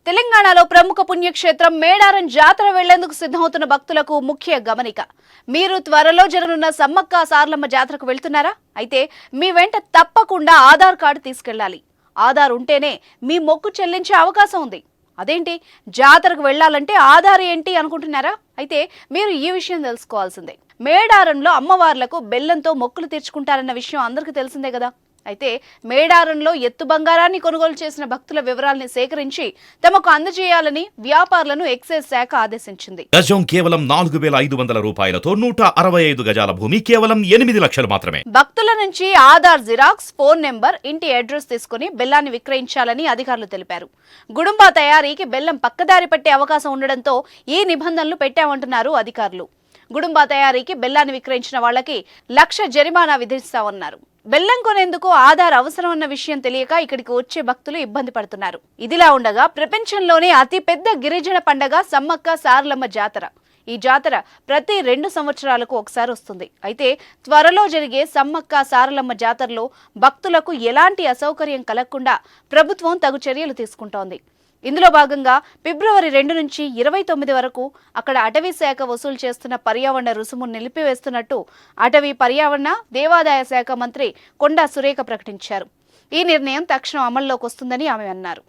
తెలంగాణలో ప్రముఖ పుణ్యక్షేత్రం మేడారం జాతర వెళ్లేందుకు సిద్ధమవుతున్న భక్తులకు ముఖ్య గమనిక. మీరు త్వరలో జరగనున్న సమ్మక్క సారలమ్మ జాతరకు వెళ్తున్నారా? అయితే మీ వెంట తప్పకుండా ఆధార్ కార్డు తీసుకెళ్లాలి. ఆధార్ ఉంటేనే మీ మొక్కు చెల్లించే అవకాశం ఉంది. అదేంటి, జాతరకు వెళ్లాలంటే ఆధార్ ఏంటి అనుకుంటున్నారా? అయితే మీరు ఈ విషయం తెలుసుకోవాల్సిందే. మేడారంలో అమ్మవార్లకు బెల్లంతో మొక్కులు తీర్చుకుంటారన్న విషయం అందరికీ తెలిసిందే కదా. అయితే మేడారంలో ఎత్తు బంగారాన్ని కొనుగోలు చేసిన భక్తుల వివరాల్ని సేకరించి తమకు అందజేయాలని వ్యాపారులను ఎక్సైజ్ శాఖ ఆదేశించింది. గజం కేవలం 4,500 రూపాయలతో 165 గజాల భూమి కేవలం 8 లక్షలు మాత్రమే. భక్తుల నుంచి ఆధార్ జిరాక్స్, ఫోన్ నెంబర్, ఇంటి అడ్రస్ తీసుకుని బెల్లాన్ని విక్రయించాలని అధికారులు తెలిపారు. గుడుంబా తయారీకి బెల్లం పక్కదారి పట్టే అవకాశం ఉండడంతో ఈ నిబంధనలు పెట్టామంటున్నారు అధికారులు. గుడుంబా తయారీకి బెల్లాన్ని విక్రయించిన వాళ్లకి 1,00,000 జరిమానా విధిస్తామన్నారు. బెల్లం కొనేందుకు ఆధార్ అవసరం అన్న విషయం తెలియక ఇక్కడికి వచ్చే భక్తులు ఇబ్బంది పడుతున్నారు. ఇదిలా ఉండగా ప్రపంచంలోనే అతి పెద్ద గిరిజన పండగ సమ్మక్క సారలమ్మ జాతర. ఈ జాతర ప్రతి 2 సంవత్సరాలకు ఒకసారి వస్తుంది. అయితే త్వరలో జరిగే సమ్మక్క సారలమ్మ జాతరలో భక్తులకు ఎలాంటి అసౌకర్యం కలగకుండా ప్రభుత్వం తగు చర్యలు తీసుకుంటోంది. ఇందులో భాగంగా ఫిబ్రవరి 2 నుంచి 29 వరకు అక్కడ అటవీ శాఖ వసూలు చేస్తున్న పర్యావరణ రుసుము నిలిపివేస్తున్నట్టు అటవీ, పర్యావరణ, దేవాదాయ శాఖ మంత్రి కొండా సురేఖ ప్రకటించారు. ఈ నిర్ణయం తక్షణం అమల్లోకి వస్తుందని ఆమె అన్నారు.